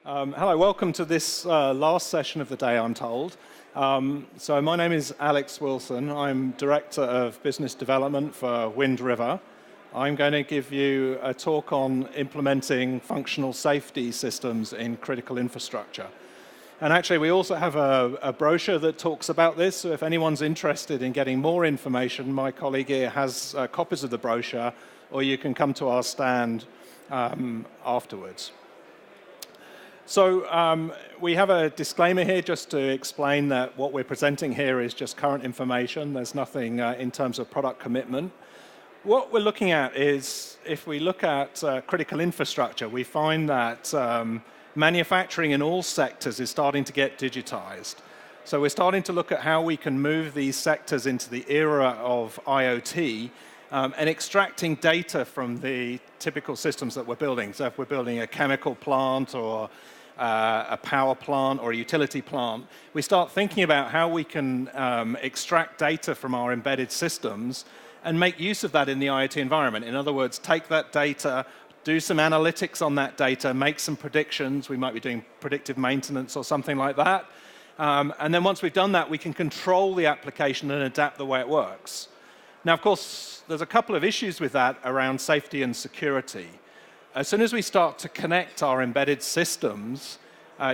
Hello, welcome to this last session of the day, I'm told. So my name is Alex Wilson. I'm Director of Business Development for Wind River. I'm going to give you a talk on implementing functional safety systems in critical infrastructure. And actually, we also have a brochure that talks about this, so if anyone's interested in getting more information, my colleague here has copies of the brochure, or you can come to our stand afterwards. So we have a disclaimer here just to explain that what we're presenting here is just current information. There's nothing in terms of product commitment. What we're looking at is, if we look at critical infrastructure, we find that manufacturing in all sectors is starting to get digitized. So we're starting to look at how we can move these sectors into the era of IoT and extracting data from the typical systems that we're building. So if we're building a chemical plant or a power plant or a utility plant, we start thinking about how we can extract data from our embedded systems and make use of that in the IoT environment. In other words, take that data, do some analytics on that data, make some predictions. We might be doing predictive maintenance or something like that. And then once we've done that, we can control the application and adapt the way it works. Now, of course, there's a couple of issues with that around safety and security. As soon as we start to connect our embedded systems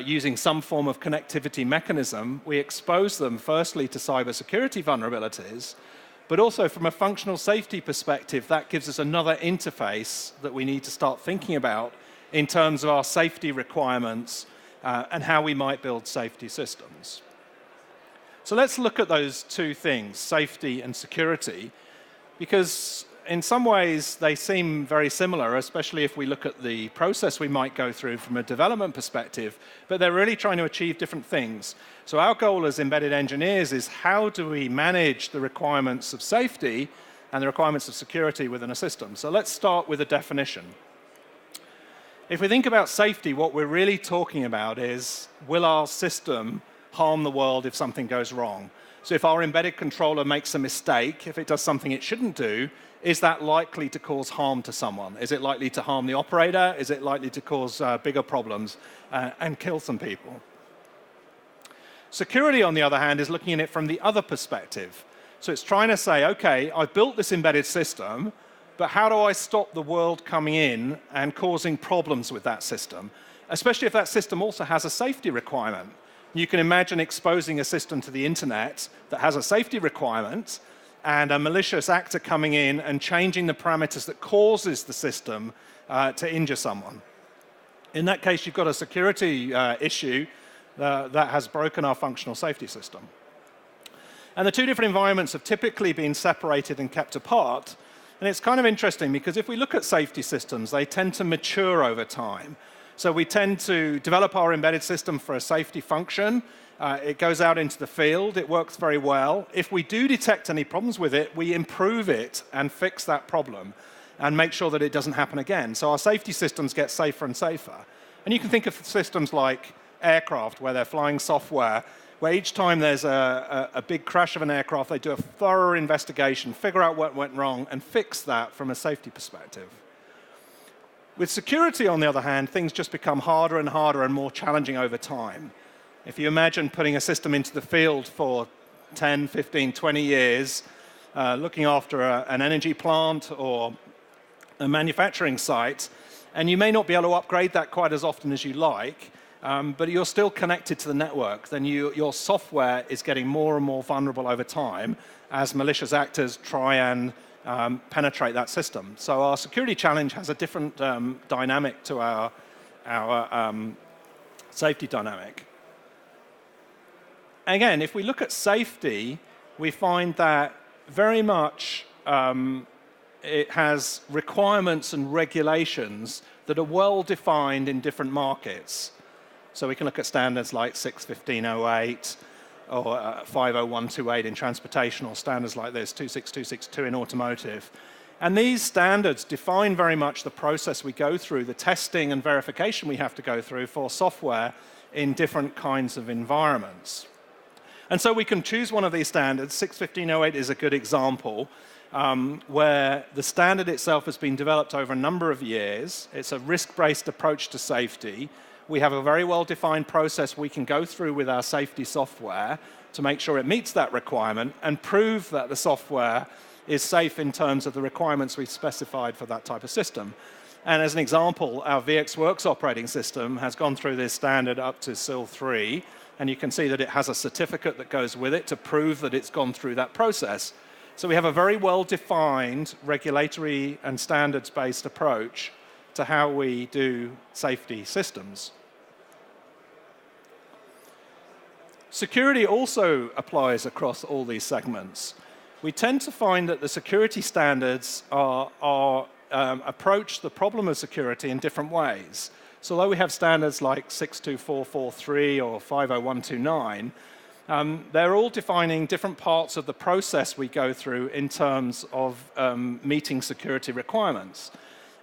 using some form of connectivity mechanism, we expose them firstly to cybersecurity vulnerabilities, but also from a functional safety perspective, that gives us another interface that we need to start thinking about in terms of our safety requirements and how we might build safety systems. So let's look at those two things, safety and security, because in some ways they seem very similar, especially if we look at the process we might go through from a development perspective, but they're really trying to achieve different things. So our goal as embedded engineers is how do we manage the requirements of safety and the requirements of security within a system. So let's start with a definition. If we think about safety, what we're really talking about is, will our system harm the world if something goes wrong? So if our embedded controller makes a mistake, if it does something it shouldn't do, is that likely to cause harm to someone? Is it likely to harm the operator? Is it likely to cause bigger problems and kill some people? Security, on the other hand, is looking at it from the other perspective. So it's trying to say, okay, I've built this embedded system, but how do I stop the world coming in and causing problems with that system? Especially if that system also has a safety requirement. You can imagine exposing a system to the internet that has a safety requirement and a malicious actor coming in and changing the parameters that causes the system to injure someone. In that case, you've got a security issue that has broken our functional safety system. And the two different environments have typically been separated and kept apart. And it's kind of interesting because if we look at safety systems, they tend to mature over time. So we tend to develop our embedded system for a safety function. It goes out into the field. It works very well. If we do detect any problems with it, we improve it and fix that problem and make sure that it doesn't happen again. So our safety systems get safer and safer. And you can think of systems like aircraft, where they're flying software, where each time there's a big crash of an aircraft, they do a thorough investigation, figure out what went wrong, and fix that from a safety perspective. With security, on the other hand, things just become harder and harder and more challenging over time. If you imagine putting a system into the field for 10, 15, 20 years, looking after an energy plant or a manufacturing site, and you may not be able to upgrade that quite as often as you like, but you're still connected to the network, then your software is getting more and more vulnerable over time as malicious actors try and penetrate that system. So our security challenge has a different dynamic to our safety dynamic. Again, if we look at safety, we find that very much it has requirements and regulations that are well defined in different markets. So we can look at standards like 61508 or 50128 in transportation, or standards like this, 26262 in automotive. And these standards define very much the process we go through, the testing and verification we have to go through for software in different kinds of environments. And so we can choose one of these standards. 61508 is a good example, where the standard itself has been developed over a number of years. It's a risk-based approach to safety, We have a very well-defined process we can go through with our safety software to make sure it meets that requirement and prove that the software is safe in terms of the requirements we've specified for that type of system. And as an example, our VxWorks operating system has gone through this standard up to SIL 3, and you can see that it has a certificate that goes with it to prove that it's gone through that process. So we have a very well-defined regulatory and standards-based approach to how we do safety systems. Security also applies across all these segments. We tend to find that the security standards approach the problem of security in different ways. So although we have standards like 62443 or 50129, they're all defining different parts of the process we go through in terms of meeting security requirements.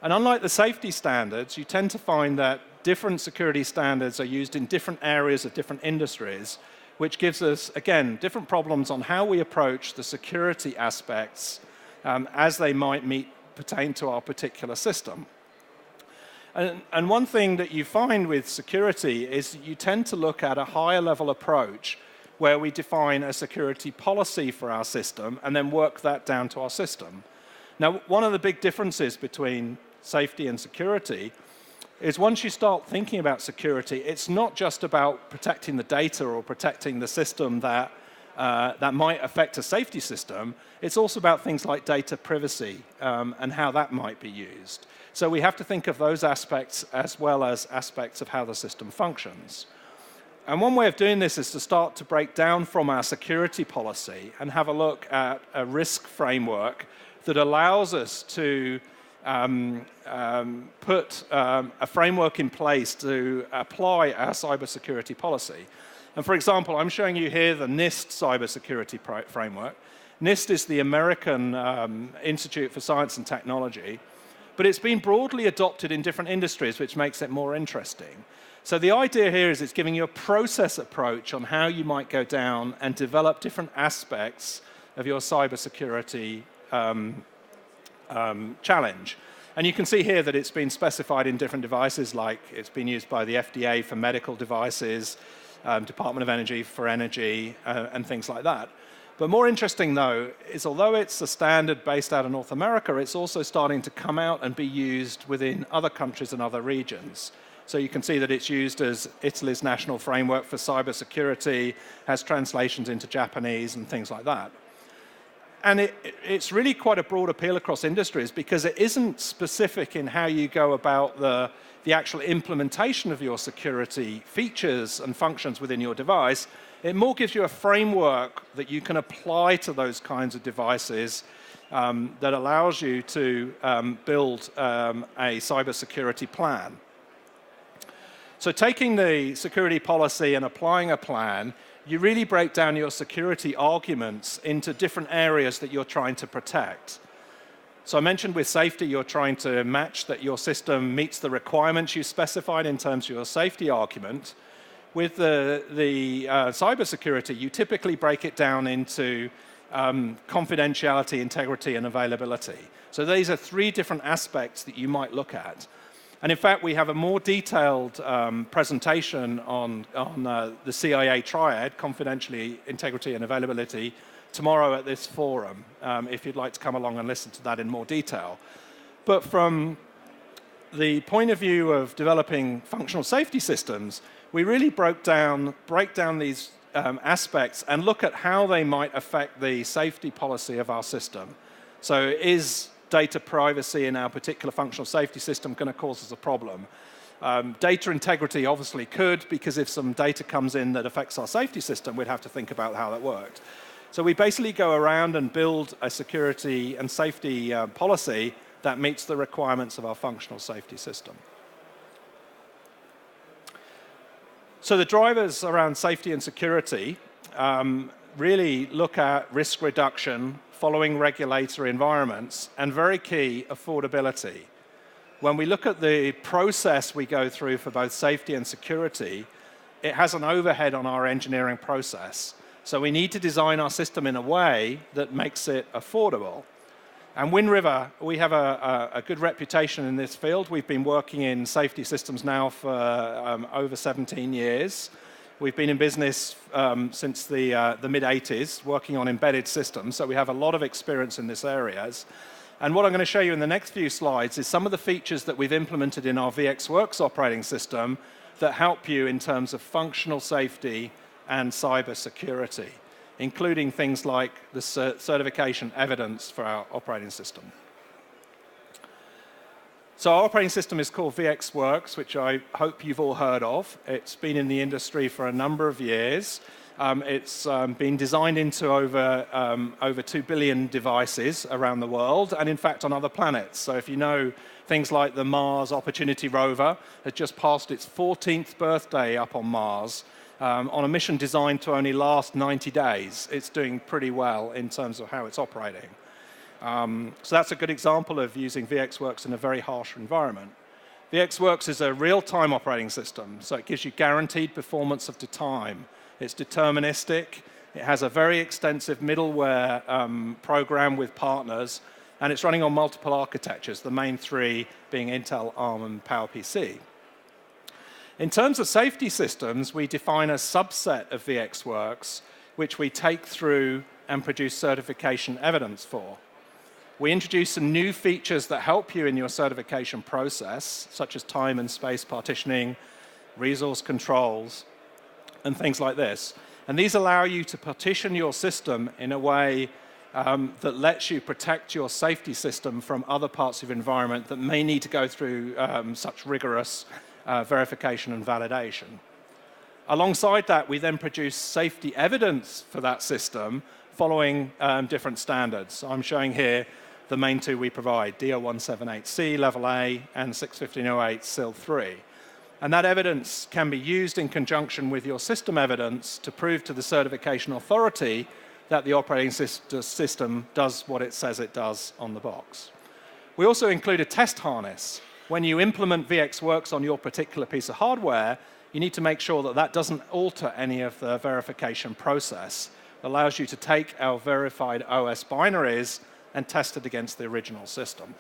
And unlike the safety standards, you tend to find that different security standards are used in different areas of different industries, which gives us, again, different problems on how we approach the security aspects as they might pertain to our particular system. And one thing that you find with security is you tend to look at a higher level approach where we define a security policy for our system and then work that down to our system. Now, one of the big differences between safety and security is once you start thinking about security, it's not just about protecting the data or protecting the system that might affect a safety system. It's also about things like data privacy and how that might be used. So we have to think of those aspects as well as aspects of how the system functions. And one way of doing this is to start to break down from our security policy and have a look at a risk framework that allows us to put a framework in place to apply our cybersecurity policy. And for example, I'm showing you here the NIST cybersecurity framework. NIST is the American Institute for Science and Technology, but it's been broadly adopted in different industries, which makes it more interesting. So the idea here is it's giving you a process approach on how you might go down and develop different aspects of your cybersecurity challenge. And you can see here that it's been specified in different devices, like it's been used by the FDA for medical devices, Department of Energy for energy, and things like that. But more interesting, though, is although it's a standard based out of North America, it's also starting to come out and be used within other countries and other regions. So you can see that it's used as Italy's national framework for cybersecurity, has translations into Japanese and things like that. And it's really quite a broad appeal across industries because it isn't specific in how you go about the actual implementation of your security features and functions within your device. It more gives you a framework that you can apply to those kinds of devices that allows you to build a cybersecurity plan. So taking the security policy and applying a plan, you really break down your security arguments into different areas that you're trying to protect. So I mentioned with safety, you're trying to match that your system meets the requirements you specified in terms of your safety argument. With the cybersecurity, you typically break it down into confidentiality, integrity, and availability. So these are three different aspects that you might look at. And in fact, we have a more detailed presentation on the CIA triad, confidentiality, integrity, and availability, tomorrow at this forum, if you'd like to come along and listen to that in more detail. But from the point of view of developing functional safety systems, we really break down these aspects and look at how they might affect the safety policy of our system. So is data privacy in our particular functional safety system going to cause us a problem? Data integrity obviously could, because if some data comes in that affects our safety system, we'd have to think about how that worked. So we basically go around and build a security and safety policy that meets the requirements of our functional safety system. So the drivers around safety and security really look at risk reduction, following regulatory environments, and very key, affordability. When we look at the process we go through for both safety and security, it has an overhead on our engineering process. So we need to design our system in a way that makes it affordable. And Wind River, we have a good reputation in this field. We've been working in safety systems now for over 17 years. We've been in business since the mid-80s, working on embedded systems, so we have a lot of experience in this areas. And what I'm going to show you in the next few slides is some of the features that we've implemented in our VxWorks operating system that help you in terms of functional safety and cybersecurity, including things like the certification evidence for our operating system. So our operating system is called VxWorks, which I hope you've all heard of. It's been in the industry for a number of years. It's been designed into over 2 billion devices around the world, and in fact on other planets. So if you know things like the Mars Opportunity rover has just passed its 14th birthday up on Mars, on a mission designed to only last 90 days. It's doing pretty well in terms of how it's operating. So that's a good example of using VxWorks in a very harsh environment. VxWorks is a real-time operating system, so it gives you guaranteed performance of the time. It's deterministic. It has a very extensive middleware program with partners, and it's running on multiple architectures, the main three being Intel, ARM, and PowerPC. In terms of safety systems, we define a subset of VxWorks, which we take through and produce certification evidence for. We introduce some new features that help you in your certification process, such as time and space partitioning, resource controls, and things like this. And these allow you to partition your system in a way that lets you protect your safety system from other parts of the environment that may need to go through such rigorous verification and validation. Alongside that, we then produce safety evidence for that system following different standards. So I'm showing here the main two we provide, DO178C Level A and 61508 SIL 3. And that evidence can be used in conjunction with your system evidence to prove to the certification authority that the operating system does what it says it does on the box. We also include a test harness. When you implement VxWorks on your particular piece of hardware, you need to make sure that that doesn't alter any of the verification process. It allows you to take our verified OS binaries and test it against the original system.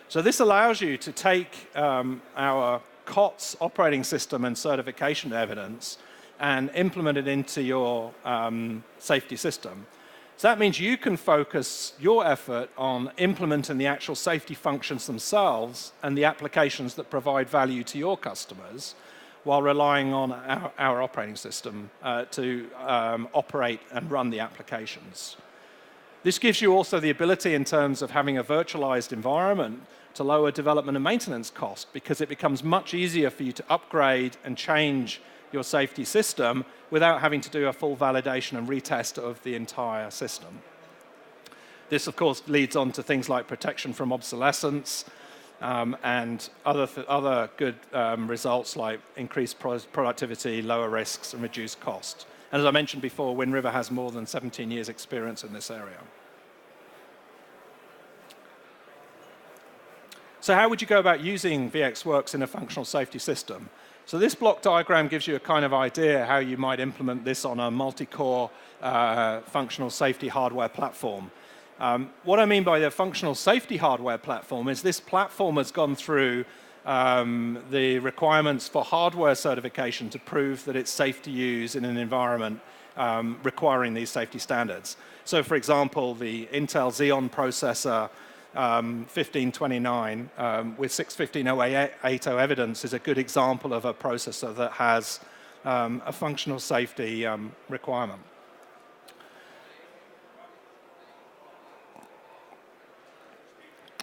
So this allows you to take our COTS operating system and certification evidence and implement it into your safety system. So that means you can focus your effort on implementing the actual safety functions themselves and the applications that provide value to your customers while relying on our operating system to operate and run the applications. This gives you also the ability in terms of having a virtualized environment to lower development and maintenance costs because it becomes much easier for you to upgrade and change your safety system without having to do a full validation and retest of the entire system. This, of course, leads on to things like protection from obsolescence and other good results like increased productivity, lower risks, and reduced cost. And as I mentioned before, Wind River has more than 17 years' experience in this area. So how would you go about using VxWorks in a functional safety system? So this block diagram gives you a kind of idea how you might implement this on a multi-core functional safety hardware platform. What I mean by the functional safety hardware platform is this platform has gone through the requirements for hardware certification to prove that it's safe to use in an environment requiring these safety standards. So for example, the Intel Xeon processor 1529 with 61508 evidence is a good example of a processor that has a functional safety requirement.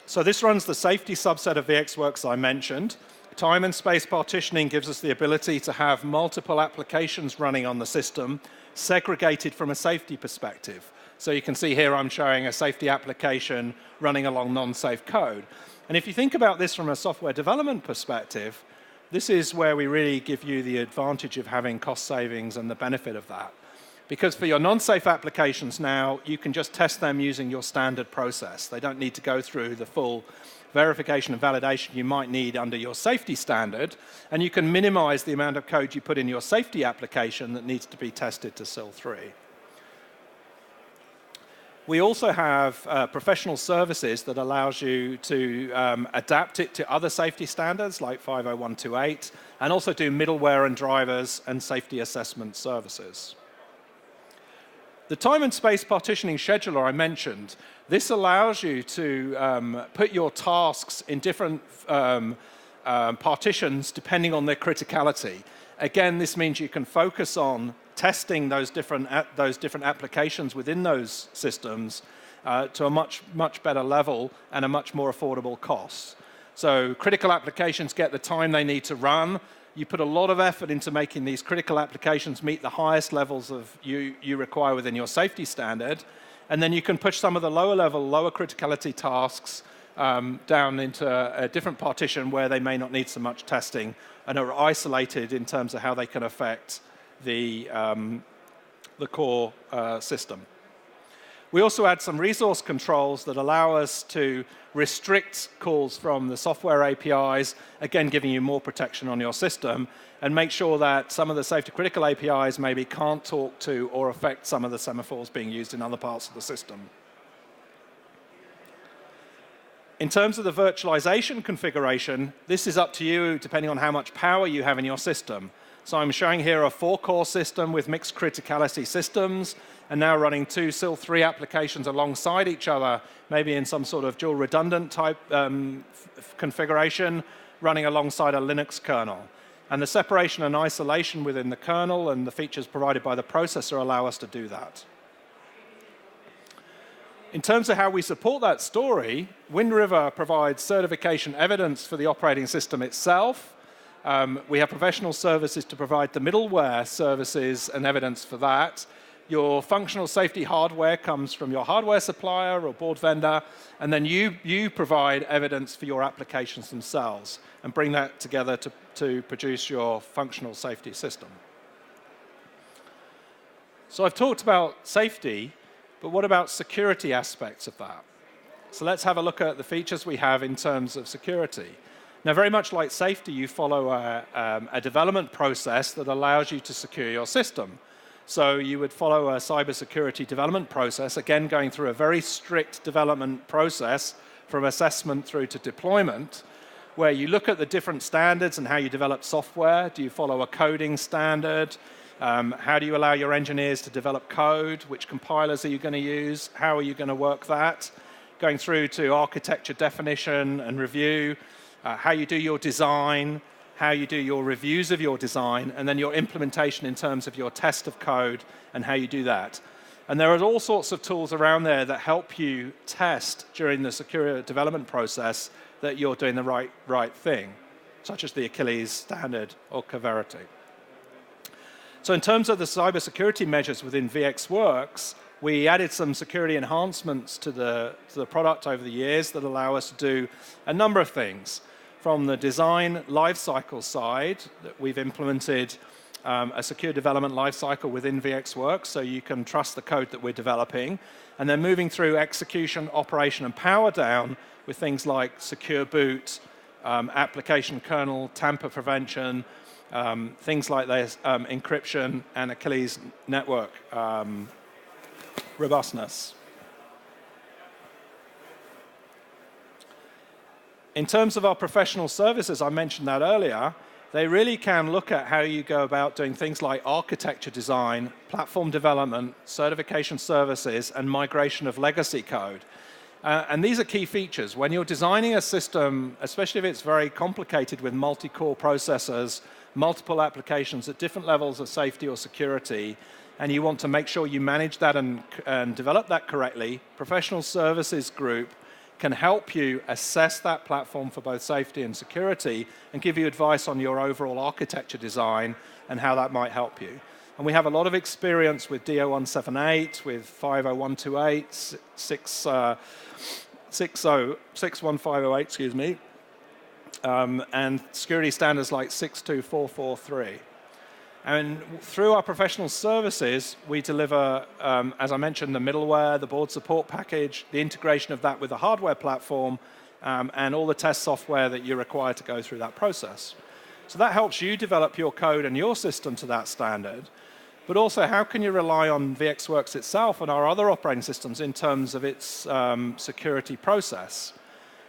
So this runs the safety subset of VxWorks I mentioned. Time and space partitioning gives us the ability to have multiple applications running on the system segregated from a safety perspective. So you can see here I'm showing a safety application running along non-safe code. And if you think about this from a software development perspective, this is where we really give you the advantage of having cost savings and the benefit of that. Because for your non-safe applications now, you can just test them using your standard process. They don't need to go through the full verification and validation you might need under your safety standard, and you can minimize the amount of code you put in your safety application that needs to be tested to SIL 3. We also have professional services that allows you to adapt it to other safety standards like 50128, and also do middleware and drivers and safety assessment services. The time and space partitioning scheduler I mentioned, this allows you to put your tasks in different partitions depending on their criticality. Again, this means you can focus on testing those different applications within those systems to a much better level and a much more affordable cost. So critical applications get the time they need to run. You put a lot of effort into making these critical applications meet the highest levels of you require within your safety standard, and then you can push some of the lower level, lower criticality tasks down into a different partition where they may not need so much testing and are isolated in terms of how they can affect the core system. We also add some resource controls that allow us to restrict calls from the software APIs, again giving you more protection on your system, and make sure that some of the safety critical APIs maybe can't talk to or affect some of the semaphores being used in other parts of the system. In terms of the virtualization configuration, this is up to you depending on how much power you have in your system. So I'm showing here a 4-core system with mixed criticality systems, and now running 2 SIL 3 applications alongside each other, maybe in some sort of dual redundant type configuration, running alongside a Linux kernel. And the separation and isolation within the kernel and the features provided by the processor allow us to do that. In terms of how we support that story, Wind River provides certification evidence for the operating system itself. We have professional services to provide the middleware services and evidence for that. Your functional safety hardware comes from your hardware supplier or board vendor, and then you provide evidence for your applications themselves and bring that together to produce your functional safety system. So I've talked about safety, but what about security aspects of that? So let's have a look at the features we have in terms of security. Now, very much like safety, you follow a development process that allows you to secure your system. So you would follow a cybersecurity development process, again going through a very strict development process from assessment through to deployment, where you look at the different standards and how you develop software. Do you follow a coding standard? How do you allow your engineers to develop code? Which compilers are you going to use? How are you going to work that? Going through to architecture definition and review, how you do your design, how you do your reviews of your design, and then your implementation in terms of your test of code and how you do that. And there are all sorts of tools around there that help you test during the secure development process that you're doing the right thing, such as the Achilles standard or Coverity. So in terms of the cybersecurity measures within VxWorks, we added some security enhancements to the product over the years that allow us to do a number of things. From the design lifecycle side, that we've implemented a secure development lifecycle within VxWorks, so you can trust the code that we're developing, and then moving through execution, operation, and power down with things like secure boot, application kernel, tamper prevention, things like this, encryption, and Achilles network robustness. In terms of our professional services, I mentioned that earlier, they really can look at how you go about doing things like architecture design, platform development, certification services, and migration of legacy code. And these are key features. When you're designing a system, especially if it's very complicated with multi-core processors, multiple applications at different levels of safety or security, and you want to make sure you manage that and develop that correctly, professional services group can help you assess that platform for both safety and security and give you advice on your overall architecture design and how that might help you. And we have a lot of experience with DO178, with 50128, 61508, excuse me, and security standards like 62443. And through our professional services, we deliver, as I mentioned, the middleware, the board support package, the integration of that with the hardware platform, and all the test software that you're required to go through that process. So that helps you develop your code and your system to that standard. but also how can you rely on VxWorks itself and our other operating systems in terms of its security process.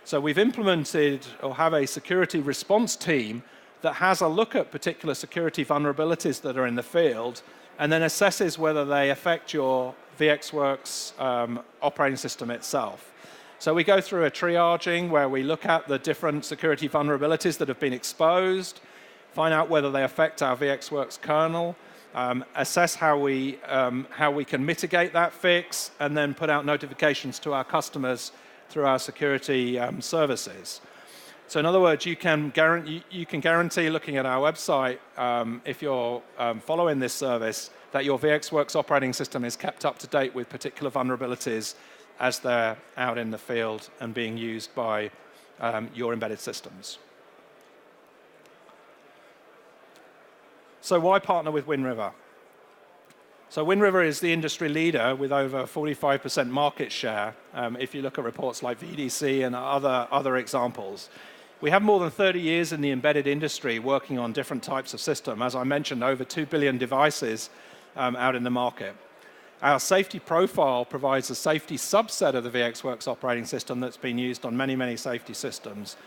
So we've implemented or have a security response team that has a look at particular security vulnerabilities that are in the field and then assesses whether they affect your VxWorks operating system itself. So we go through a triaging where we look at the different security vulnerabilities that have been exposed, find out whether they affect our VxWorks kernel, assess how we can mitigate that fix, and then put out notifications to our customers through our security services. So in other words, you can guarantee, looking at our website, if you're following this service, that your VxWorks operating system is kept up to date with particular vulnerabilities as they're out in the field and being used by your embedded systems. So why partner with Wind River? So Wind River is the industry leader with over 45% market share, if you look at reports like VDC and other examples. We have more than 30 years in the embedded industry working on different types of system. As I mentioned, over 2 billion devices out in the market. Our safety profile provides a safety subset of the VxWorks operating system that's been used on many, many safety systems,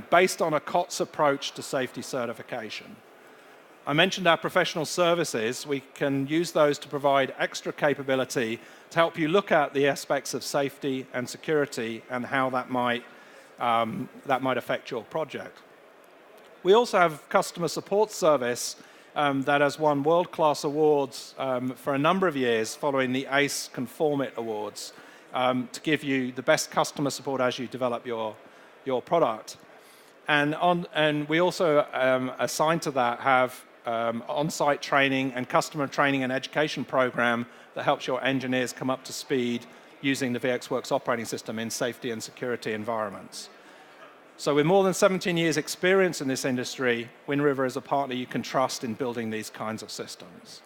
based on a COTS approach to safety certification. I mentioned our professional services. We can use those to provide extra capability to help you look at the aspects of safety and security and how that might affect your project. We also have customer support service that has won world-class awards for a number of years following the ACE Conformit Awards to give you the best customer support as you develop your product. And we also, assigned to that, have on-site training and customer training and education program that helps your engineers come up to speed using the VxWorks operating system in safety and security environments. So with more than 17 years experience in this industry, Wind River is a partner you can trust in building these kinds of systems.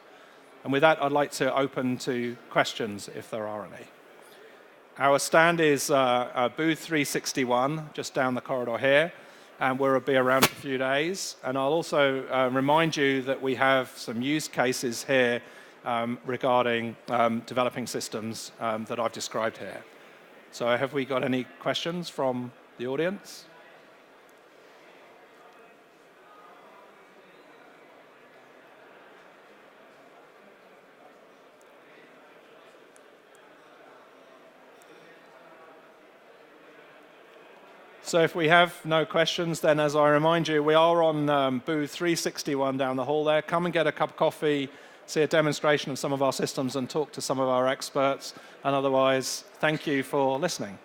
And with that, I'd like to open to questions if there are any. Our stand is booth 361, just down the corridor here, and we'll be around for a few days. And I'll also remind you that we have some use cases here regarding developing systems that I've described here. So have we got any questions from the audience? So if we have no questions, then as I remind you, we are on booth 361 down the hall there. Come and get a cup of coffee, see a demonstration of some of our systems and talk to some of our experts. And otherwise, thank you for listening.